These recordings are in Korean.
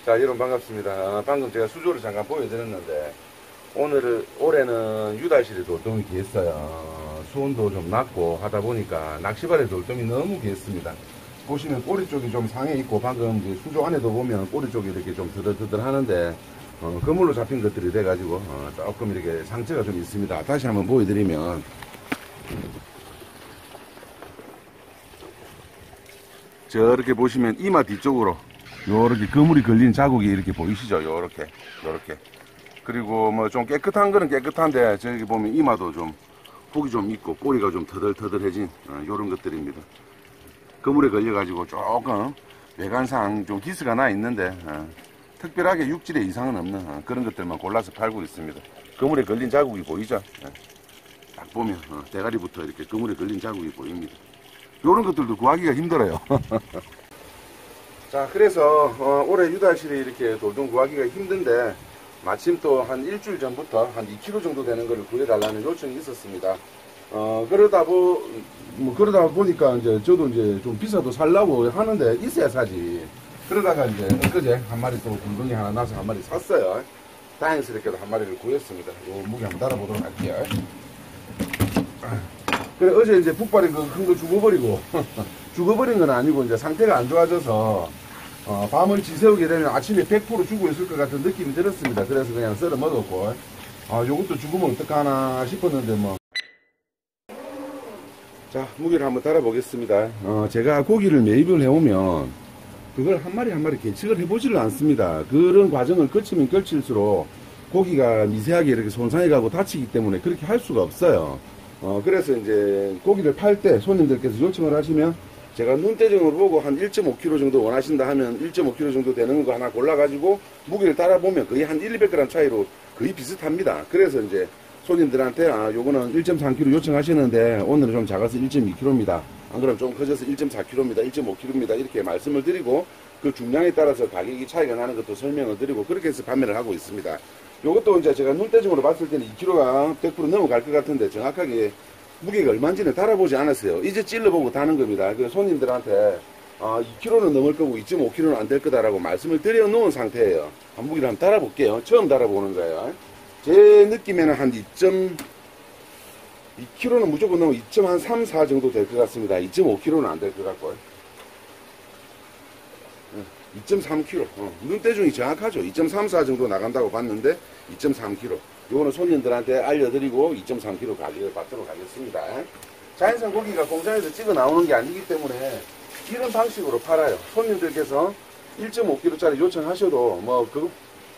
자, 여러분 반갑습니다. 방금 제가 수조를 잠깐 보여드렸는데 올해는 유달실이 돌돔이 귀했어요. 수온도 좀 낮고 하다 보니까 낚시발의 돌돔이 너무 귀했습니다. 보시면 꼬리 쪽이 좀 상해 있고, 방금 이제 수조 안에도 보면 꼬리 쪽이 이렇게 좀 드들드들 하는데 그물로 잡힌 것들이 돼가지고 조금 이렇게 상처가 좀 있습니다. 다시 한번 보여드리면, 저렇게 보시면 이마 뒤쪽으로 요렇게 그물이 걸린 자국이 이렇게 보이시죠? 요렇게 그리고 뭐 좀 깨끗한 거는 깨끗한데, 저기 보면 이마도 좀 폭이 좀 있고 꼬리가 좀 터들터들해진 요런 것들입니다. 그물에 걸려 가지고 조금 외관상 좀 기스가 나 있는데 특별하게 육질에 이상은 없는 그런 것들만 골라서 팔고 있습니다. 그물에 걸린 자국이 보이죠? 딱 보면 대가리부터 이렇게 그물에 걸린 자국이 보입니다. 요런 것들도 구하기가 힘들어요. 자, 그래서 올해 유달실이 이렇게 돌돔 구하기가 힘든데, 마침 또 한 일주일 전부터 한 2kg 정도 되는 거를 구해달라는 요청이 있었습니다. 그러다 보니까 이제 저도 이제 좀 비싸도 살라고 하는데 있어야 사지. 그러다가 이제 엊그제 한 마리 또 굴덩이 하나 나서 한 마리 샀어요. 다행스럽게도 한 마리를 구했습니다. 요 무게 한번 달아보도록 할게요. 그래, 어제 이제 북발인 거 큰 거 죽어버리고 죽어버린 건 아니고 이제 상태가 안 좋아져서 밤을 지새우게 되면 아침에 100% 죽어 있을 것 같은 느낌이 들었습니다. 그래서 그냥 썰어 먹었고, 요것도 죽으면 어떡하나 싶었는데 뭐. 자, 무게를 한번 달아보겠습니다. 제가 고기를 매입을 해오면 그걸 한 마리 한 마리 계측을 해보지를 않습니다. 그런 과정을 거치면 거칠수록 고기가 미세하게 이렇게 손상해 가고 다치기 때문에 그렇게 할 수가 없어요. 그래서 이제 고기를 팔 때 손님들께서 요청을 하시면 제가 눈대중으로 보고 한 1.5kg 정도 원하신다 하면 1.5kg 정도 되는 거 하나 골라가지고 무게를 따라보면 거의 한 1~200g 차이로 거의 비슷합니다. 그래서 이제 손님들한테 요거는 1.3kg 요청하시는데 오늘은 좀 작아서 1.2kg입니다. 안 그러면 좀 커져서 1.4kg입니다. 1.5kg입니다. 이렇게 말씀을 드리고 그 중량에 따라서 가격이 차이가 나는 것도 설명을 드리고 그렇게 해서 판매를 하고 있습니다. 요것도 이제 제가 눈대중으로 봤을 때는 2kg가 100% 넘어갈 것 같은데 정확하게 무게가 얼마인지는 달아보지 않았어요. 이제 찔러보고 다는 겁니다. 그 손님들한테 2kg는 넘을 거고 2.5kg는 안 될 거다라고 말씀을 드려 놓은 상태예요. 한 무게를 한번 달아볼게요. 처음 달아보는 거예요. 제 느낌에는 한 2kg는 무조건 넘어 2.3, 4 정도 될 것 같습니다. 2.5kg는 안 될 것 같고 2.3kg 눈대중이 정확하죠. 2.3, 4 정도 나간다고 봤는데 2.3kg. 요거는 손님들한테 알려드리고 2.3kg 가격을 받도록 하겠습니다. 자연산 고기가 공장에서 찍어 나오는 게 아니기 때문에 이런 방식으로 팔아요. 손님들께서 1.5kg짜리 요청하셔도 뭐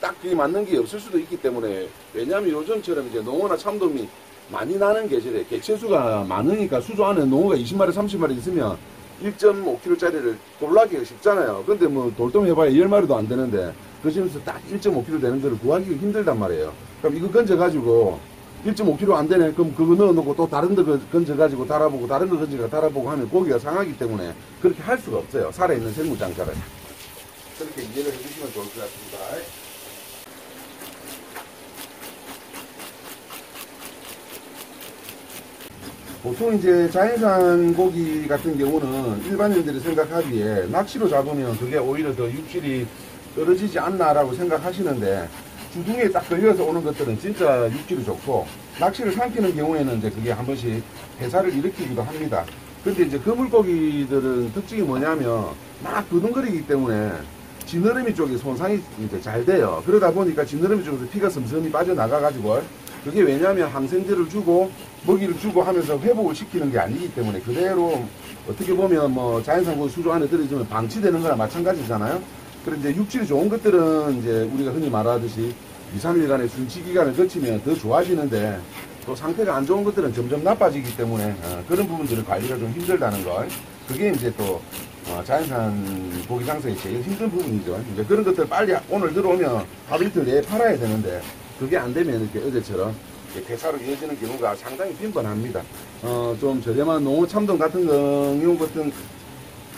딱 그게 맞는 게 없을 수도 있기 때문에, 왜냐하면 요즘처럼 이제 농어나 참돔이 많이 나는 계절에 개체수가 많으니까 수조 안에 농어가 20마리 30마리 있으면 1.5kg짜리를 골라기가 쉽잖아요. 근데 뭐 돌돔 해봐야 10마리도 안 되는데 그 집에서 딱 1.5kg 되는 거를 구하기가 힘들단 말이에요. 그럼 이거 건져가지고 1.5kg 안 되네. 그럼 그거 넣어놓고 또 다른 거 건져가지고 달아보고 다른 거 건져가 달아보고 하면 고기가 상하기 때문에 그렇게 할 수가 없어요. 살아있는 생물장사를. 그렇게 이해를 해주시면 좋을 것 같습니다. 보통 이제 자연산 고기 같은 경우는 일반인들이 생각하기에 낚시로 잡으면 그게 오히려 더 육질이 떨어지지 않나라고 생각하시는데, 주둥이에 딱 걸려서 오는 것들은 진짜 육질이 좋고, 낚시를 삼키는 경우에는 이제 그게 한 번씩 해사를 일으키기도 합니다. 근데 이제 그물고기들은 특징이 뭐냐면 막 부둥거리기 때문에 지느러미 쪽에 손상이 이제 잘 돼요. 그러다 보니까 지느러미 쪽에서 피가 섬섬히 빠져나가가지고, 그게 왜냐하면 항생제를 주고 먹이를 주고 하면서 회복을 시키는 게 아니기 때문에 그대로 어떻게 보면 뭐 자연산 고기 수조 안에 들어있으면 방치되는 거나 마찬가지잖아요. 그런데 이제 육질이 좋은 것들은 이제 우리가 흔히 말하듯이 2, 3일간의 순치 기간을 거치면 더 좋아지는데, 또 상태가 안 좋은 것들은 점점 나빠지기 때문에 그런 부분들을 관리가 좀 힘들다는 거. 그게 이제 또 자연산 고기 장사의 제일 힘든 부분이죠. 이제 그런 것들 빨리 오늘 들어오면 하루 이틀 내에 팔아야 되는데, 그게 안 되면 이렇게 어제처럼 폐사로 이어지는 경우가 상당히 빈번합니다. 좀 저렴한 농어 참돔 같은 경우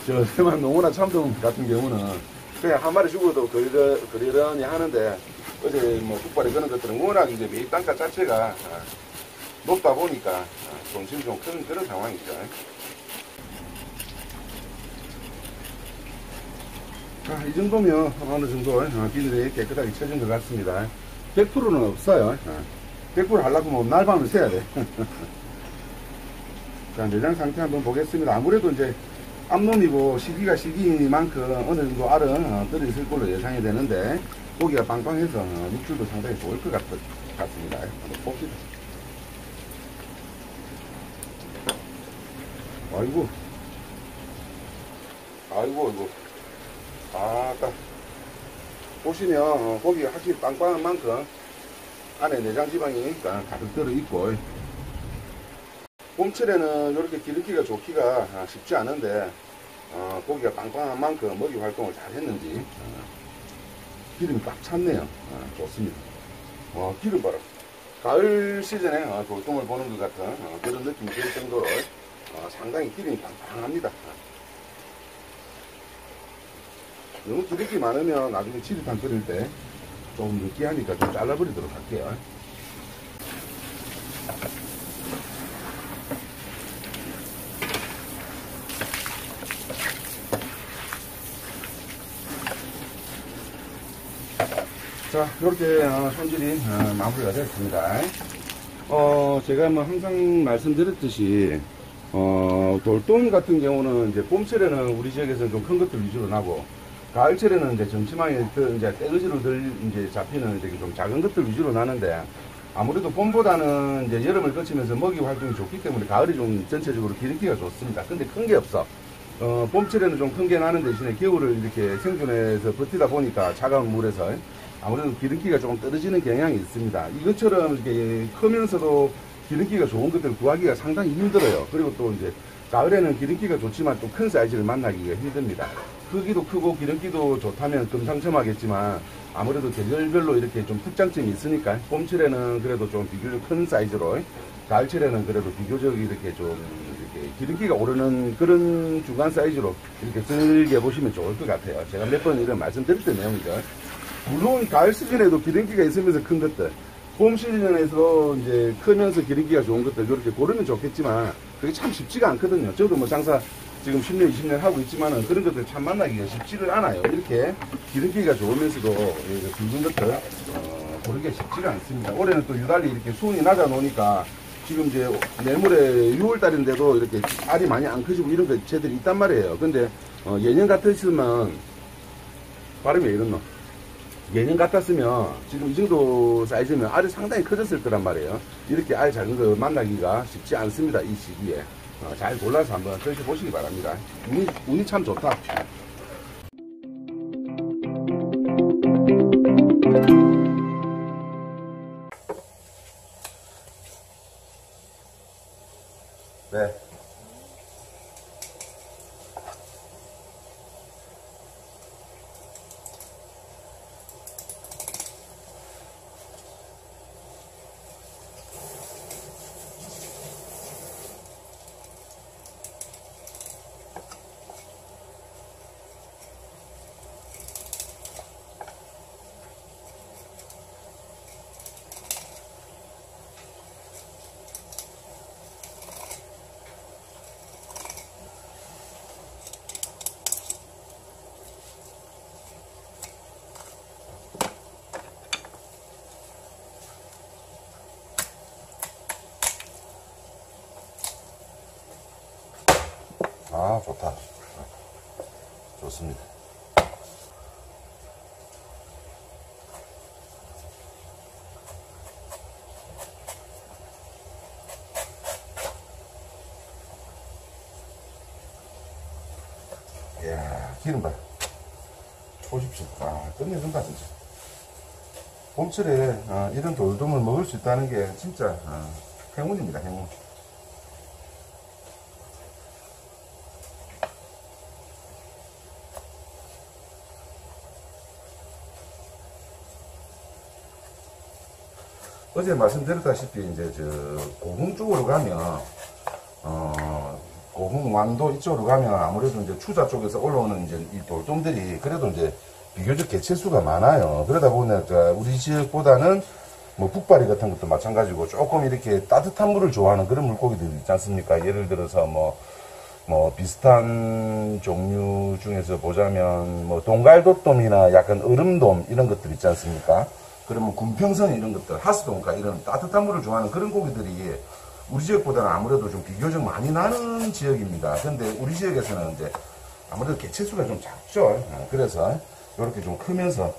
저렴한 농어나 참돔 같은 경우는 그냥 한 마리 죽어도 그러려니 하는데, 어제 뭐 국발에 그런 것들은 워낙 이제 매입 단가 자체가 높다 보니까 손실이 좀 큰 그런 상황이죠. 자, 이 정도면 어느 정도 비늘이 깨끗하게 쳐진 것 같습니다. 100%는 없어요. 100% 하려고 하면 날밤을 새야 돼. 자, 내장 상태 한번 보겠습니다. 아무래도 이제 앞놈이고 시기가 시기만큼 어느 정도 알은 들어있을 걸로 예상이 되는데, 고기가 빵빵해서 육질도 상당히 좋을 것 같습니다. 한번 봅시다. 아이고, 아이고. 아까 보시면 고기가 확실히 빵빵한 만큼 안에 내장 지방이 가득 들어있고, 봄철에는 이렇게 기름기가 좋기가 쉽지 않은데 고기가 빵빵한 만큼 먹이 활동을 잘 했는지 기름이 꽉 찼네요. 좋습니다. 기름 봐라. 가을 시즌에 돌돔을 보는 것 같은 그런 느낌이 들 정도로 상당히 기름이 빵빵합니다. 너무 기름기 많으면 나중에 치즈탕 끓일 때 좀 느끼하니까 좀 잘라버리도록 할게요. 자, 이렇게 손질이 마무리가 됐습니다. 제가 뭐 항상 말씀드렸듯이 돌돔 같은 경우는 이제 봄철에는 우리 지역에서는 좀 큰 것들 위주로 나고, 가을철에는 이제 정치망에 이제 떼거지로 이제 잡히는 이제 좀 작은 것들 위주로 나는데, 아무래도 봄보다는 이제 여름을 거치면서 먹이 활동이 좋기 때문에 가을이 좀 전체적으로 기름기가 좋습니다. 근데 큰 게 없어. 봄철에는 좀 큰 게 나는 대신에 겨울을 이렇게 생존해서 버티다 보니까 차가운 물에서 아무래도 기름기가 조금 떨어지는 경향이 있습니다. 이것처럼 이렇게 크면서도 기름기가 좋은 것들 구하기가 상당히 힘들어요. 그리고 또 이제 가을에는 기름기가 좋지만 또 큰 사이즈를 만나기가 힘듭니다. 크기도 크고 기름기도 좋다면 금상첨화겠지만 아무래도 계절별로 이렇게 좀 특장점이 있으니까 봄철에는 그래도 좀 비교적 큰 사이즈로, 가을철에는 그래도 비교적 이렇게 좀 이렇게 기름기가 오르는 그런 중간 사이즈로 이렇게 즐겨보시면 좋을 것 같아요. 제가 몇 번 이런 말씀드렸던 내용이죠. 물론 가을 시즌에도 기름기가 있으면서 큰 것들, 봄 시즌에서 이제 크면서 기름기가 좋은 것들 그렇게 고르면 좋겠지만 그게 참 쉽지가 않거든요. 저도 뭐 장사 지금 10년, 20년 하고 있지만은 그런 것들 참 만나기가 쉽지를 않아요. 이렇게 기름기가 좋으면서도 붉은 것들 고르기가 쉽지가 않습니다. 올해는 또 유달리 이렇게 수온이 낮아 놓으니까 지금 이제 내물에 6월달인데도 이렇게 알이 많이 안 커지고 이런 것들이 있단 말이에요. 근데 예년 같았으면 발음이 왜 이렇노? 예년 같았으면 지금 이 정도 사이즈면 알이 상당히 커졌을 거란 말이에요. 이렇게 알 작은 거 만나기가 쉽지 않습니다. 이 시기에. 잘 골라서 한번 드셔보시기 바랍니다. 운이 참 좋다. 네. 좋다. 좋습니다. 이야, 기름 봐. 보십시오. 끝내준다, 진짜. 봄철에 이런 돌돔을 먹을 수 있다는 게 진짜 행운입니다, 행운. 어제 말씀드렸다시피 이제 저 고흥 쪽으로 가면 고흥 완도 이쪽으로 가면 아무래도 이제 추자 쪽에서 올라오는 이제 이 돌돔들이 그래도 이제 비교적 개체수가 많아요. 그러다 보니까 우리 지역보다는 뭐 북바리 같은 것도 마찬가지고 조금 이렇게 따뜻한 물을 좋아하는 그런 물고기들이 있지 않습니까? 예를 들어서 뭐 뭐 비슷한 종류 중에서 보자면 뭐 동갈도돔이나 약간 얼음돔 이런 것들 있지 않습니까? 그러면 군평선 이런 것들, 하수동가 이런 따뜻한 물을 좋아하는 그런 고기들이 우리 지역보다는 아무래도 좀 비교적 많이 나는 지역입니다. 근데 우리 지역에서는 이제 아무래도 개체수가 좀 작죠. 그래서 이렇게 좀 크면서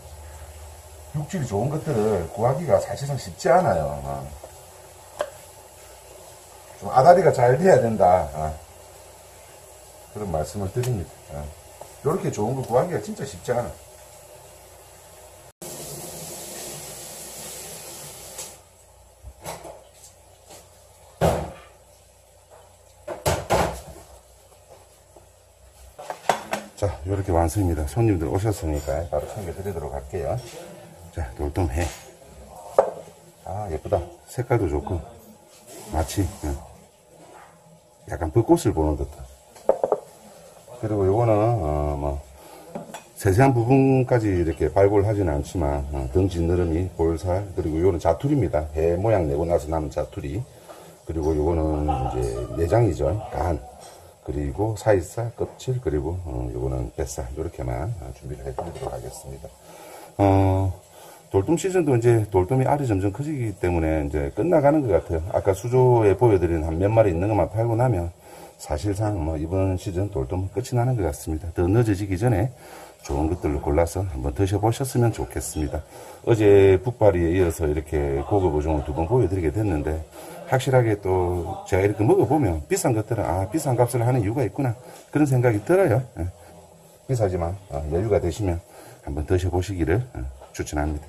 육질이 좋은 것들을 구하기가 사실상 쉽지 않아요. 좀 아다리가 잘 돼야 된다. 그런 말씀을 드립니다. 이렇게 좋은 거 구하기가 진짜 쉽지 않아. 자, 이렇게 완성입니다. 손님들 오셨으니까 바로 챙겨드리도록 할게요. 자, 돌돔회. 아, 예쁘다. 색깔도 좋고, 마치, 약간 벚꽃을 보는 듯한. 그리고 요거는, 뭐, 세세한 부분까지 이렇게 발골 하지는 않지만, 덩치 느름이, 볼살, 그리고 요거는 자투리입니다. 회 모양 내고 나서 남은 자투리. 그리고 요거는 이제 내장이죠. 간. 그리고 사이살, 껍질, 그리고 요거는 뱃살, 요렇게만 준비를 해드리도록 하겠습니다. 돌돔 시즌도 이제 돌돔이 알이 점점 커지기 때문에 이제 끝나가는 것 같아요. 아까 수조에 보여드린 한 몇 마리 있는 것만 팔고 나면 사실상 뭐 이번 시즌 돌돔은 끝이 나는 것 같습니다. 더 늦어지기 전에 좋은 것들을 골라서 한번 드셔보셨으면 좋겠습니다. 어제 북발이에 이어서 이렇게 고급 어종을 2번 보여드리게 됐는데 확실하게 또 제가 이렇게 먹어보면 비싼 것들은 비싼 값을 하는 이유가 있구나 그런 생각이 들어요. 비싸지만 여유가 되시면 한번 드셔보시기를 추천합니다.